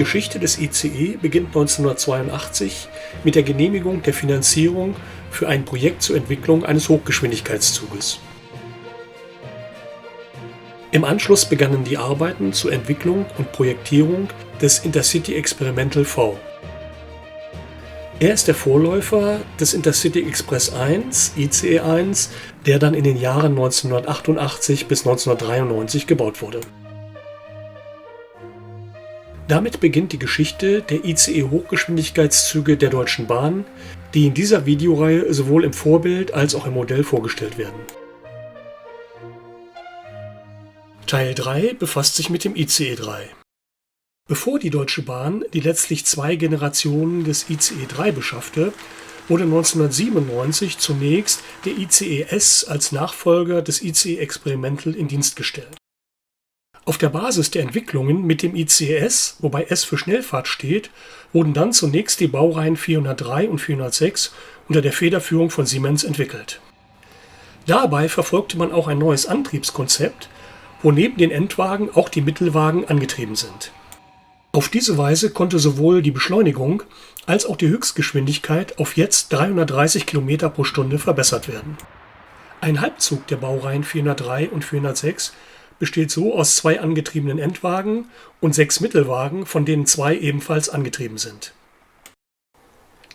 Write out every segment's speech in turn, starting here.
Geschichte des ICE beginnt 1982 mit der Genehmigung der Finanzierung für ein Projekt zur Entwicklung eines Hochgeschwindigkeitszuges. Im Anschluss begannen die Arbeiten zur Entwicklung und Projektierung des Intercity Experimental V. Er ist der Vorläufer des Intercity Express 1, ICE 1, der dann in den Jahren 1988 bis 1993 gebaut wurde. Damit beginnt die Geschichte der ICE-Hochgeschwindigkeitszüge der Deutschen Bahn, die in dieser Videoreihe sowohl im Vorbild als auch im Modell vorgestellt werden. Teil 3 befasst sich mit dem ICE 3. Bevor die Deutsche Bahn die letztlich 2 Generationen des ICE 3 beschaffte, wurde 1997 zunächst der ICE S als Nachfolger des ICE Experimental in Dienst gestellt. Auf der Basis der Entwicklungen mit dem ICE S, wobei S für Schnellfahrt steht, wurden dann zunächst die Baureihen 403 und 406 unter der Federführung von Siemens entwickelt. Dabei verfolgte man auch ein neues Antriebskonzept, wo neben den Endwagen auch die Mittelwagen angetrieben sind. Auf diese Weise konnte sowohl die Beschleunigung als auch die Höchstgeschwindigkeit auf jetzt 330 km pro Stunde verbessert werden. Ein Halbzug der Baureihen 403 und 406 besteht so aus 2 angetriebenen Endwagen und 6 Mittelwagen, von denen 2 ebenfalls angetrieben sind.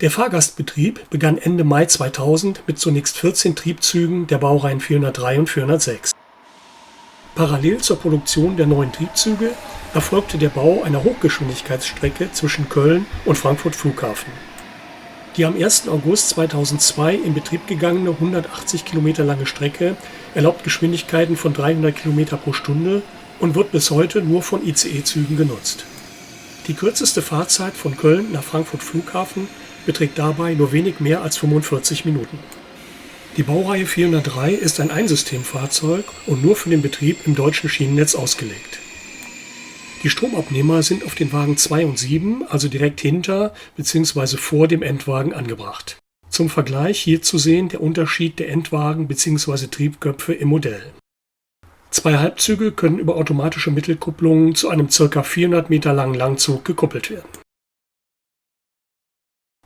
Der Fahrgastbetrieb begann Ende Mai 2000 mit zunächst 14 Triebzügen der Baureihen 403 und 406. Parallel zur Produktion der neuen Triebzüge erfolgte der Bau einer Hochgeschwindigkeitsstrecke zwischen Köln und Frankfurt Flughafen. Die am 1. August 2002 in Betrieb gegangene 180 Kilometer lange Strecke erlaubt Geschwindigkeiten von 300 Kilometer pro Stunde und wird bis heute nur von ICE-Zügen genutzt. Die kürzeste Fahrzeit von Köln nach Frankfurt Flughafen beträgt dabei nur wenig mehr als 45 Minuten. Die Baureihe 403 ist ein Einsystemfahrzeug und nur für den Betrieb im deutschen Schienennetz ausgelegt. Die Stromabnehmer sind auf den Wagen 2 und 7, also direkt hinter bzw. vor dem Endwagen angebracht. Zum Vergleich hier zu sehen der Unterschied der Endwagen bzw. Triebköpfe im Modell. 2 Halbzüge können über automatische Mittelkupplungen zu einem ca. 400 Meter langen Langzug gekuppelt werden.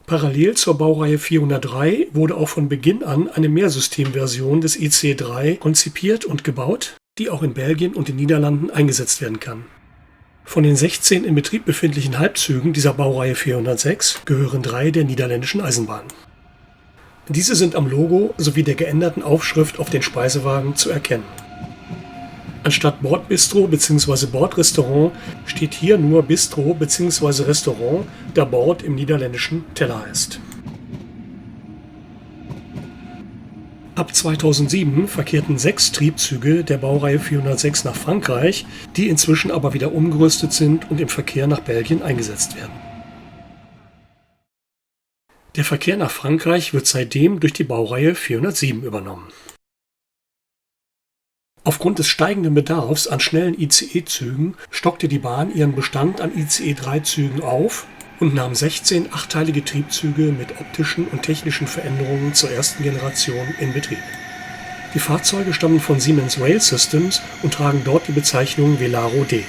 Parallel zur Baureihe 403 wurde auch von Beginn an eine Mehrsystemversion des ICE 3 konzipiert und gebaut, die auch in Belgien und den Niederlanden eingesetzt werden kann. Von den 16 in Betrieb befindlichen Halbzügen dieser Baureihe 406 gehören 3 der niederländischen Eisenbahn. Diese sind am Logo sowie der geänderten Aufschrift auf den Speisewagen zu erkennen. Anstatt Bordbistro bzw. Bordrestaurant steht hier nur Bistro bzw. Restaurant, da Bord im Niederländischen Teller heißt. Ab 2007 verkehrten 6 Triebzüge der Baureihe 406 nach Frankreich, die inzwischen aber wieder umgerüstet sind und im Verkehr nach Belgien eingesetzt werden. Der Verkehr nach Frankreich wird seitdem durch die Baureihe 407 übernommen. Aufgrund des steigenden Bedarfs an schnellen ICE-Zügen stockte die Bahn ihren Bestand an ICE-3-Zügen auf und nahm 16 achteilige Triebzüge mit optischen und technischen Veränderungen zur ersten Generation in Betrieb. Die Fahrzeuge stammen von Siemens Rail Systems und tragen dort die Bezeichnung Velaro D.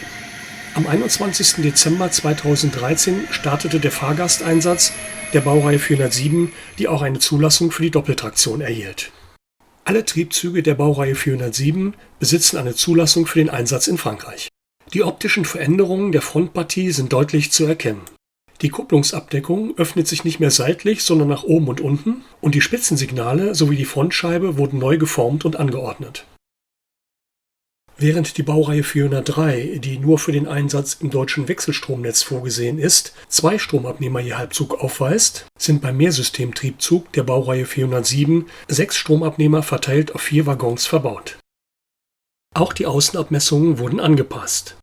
Am 21. Dezember 2013 startete der Fahrgasteinsatz der Baureihe 407, die auch eine Zulassung für die Doppeltraktion erhielt. Alle Triebzüge der Baureihe 407 besitzen eine Zulassung für den Einsatz in Frankreich. Die optischen Veränderungen der Frontpartie sind deutlich zu erkennen. Die Kupplungsabdeckung öffnet sich nicht mehr seitlich, sondern nach oben und unten und die Spitzensignale sowie die Frontscheibe wurden neu geformt und angeordnet. Während die Baureihe 403, die nur für den Einsatz im deutschen Wechselstromnetz vorgesehen ist, 2 Stromabnehmer je Halbzug aufweist, sind beim Mehrsystemtriebzug der Baureihe 407 6 Stromabnehmer verteilt auf 4 Waggons verbaut. Auch die Außenabmessungen wurden angepasst.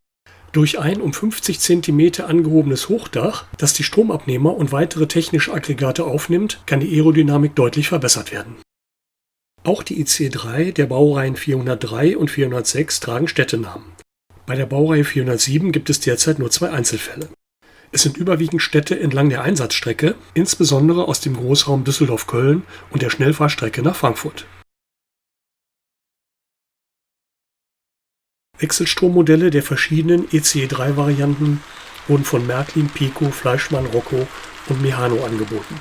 Durch ein um 50 cm angehobenes Hochdach, das die Stromabnehmer und weitere technische Aggregate aufnimmt, kann die Aerodynamik deutlich verbessert werden. Auch die ICE 3 der Baureihen 403 und 406 tragen Städtenamen. Bei der Baureihe 407 gibt es derzeit nur 2 Einzelfälle. Es sind überwiegend Städte entlang der Einsatzstrecke, insbesondere aus dem Großraum Düsseldorf-Köln und der Schnellfahrstrecke nach Frankfurt. Wechselstrommodelle der verschiedenen ICE 3-Varianten wurden von Märklin, Pico, Fleischmann, Rocco und Mehano angeboten.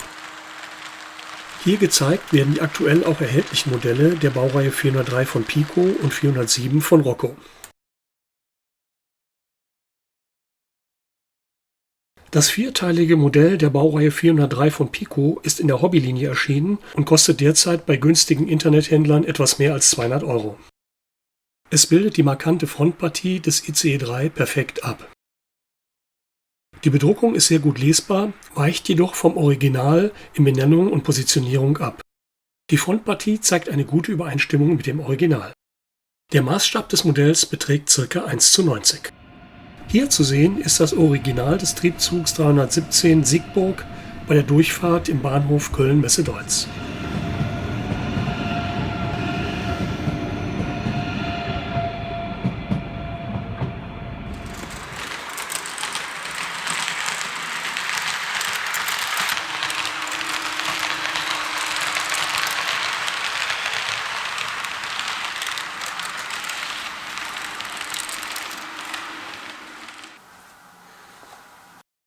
Hier gezeigt werden die aktuell auch erhältlichen Modelle der Baureihe 403 von Pico und 407 von Rocco. Das vierteilige Modell der Baureihe 403 von Pico ist in der Hobbylinie erschienen und kostet derzeit bei günstigen Internethändlern etwas mehr als 200 €. Es bildet die markante Frontpartie des ICE 3 perfekt ab. Die Bedruckung ist sehr gut lesbar, weicht jedoch vom Original in Benennung und Positionierung ab. Die Frontpartie zeigt eine gute Übereinstimmung mit dem Original. Der Maßstab des Modells beträgt ca. 1:90. Hier zu sehen ist das Original des Triebzugs 317 Siegburg bei der Durchfahrt im Bahnhof Köln-Messe-Deutz.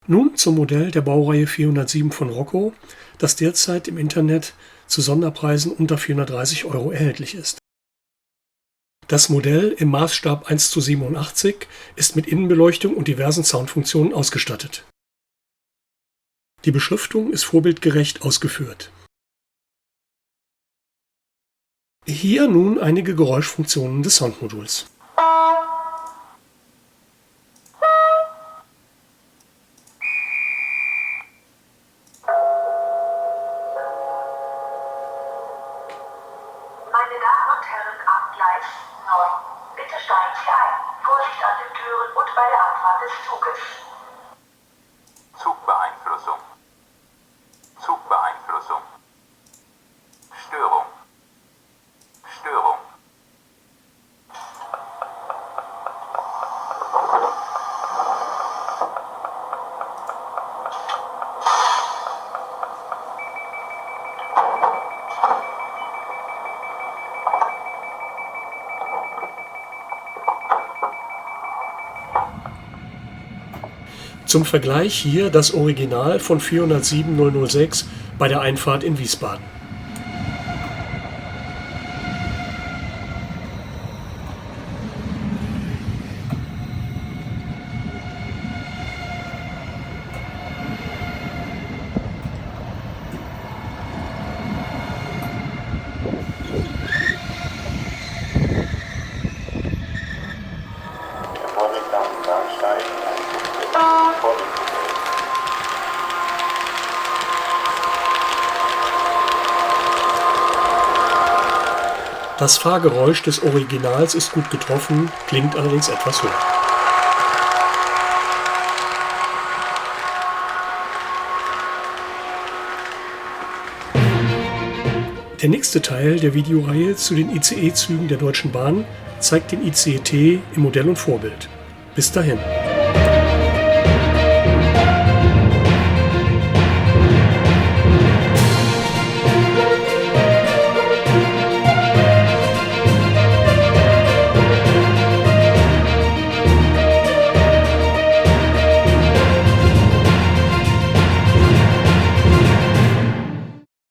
Nun zum Modell der Baureihe 407 von Rocco, das derzeit im Internet zu Sonderpreisen unter 430 € erhältlich ist. Das Modell im Maßstab 1:87 ist mit Innenbeleuchtung und diversen Soundfunktionen ausgestattet. Die Beschriftung ist vorbildgerecht ausgeführt. Hier nun einige Geräuschfunktionen des Soundmoduls. Meine Damen und Herren, am Gleis 9. Bitte steigen Sie ein. Vorsicht an den Türen und bei der Abfahrt des Zuges. Zugbeeinflussung. Zugbeeinflussung. Störung. Störung. Zum Vergleich hier das Original von 407 006 bei der Einfahrt in Wiesbaden. Vorsicht am Bahnsteig. Das Fahrgeräusch des Originals ist gut getroffen, klingt allerdings etwas höher. Der nächste Teil der Videoreihe zu den ICE-Zügen der Deutschen Bahn zeigt den ICE-T im Modell und Vorbild. Bis dahin.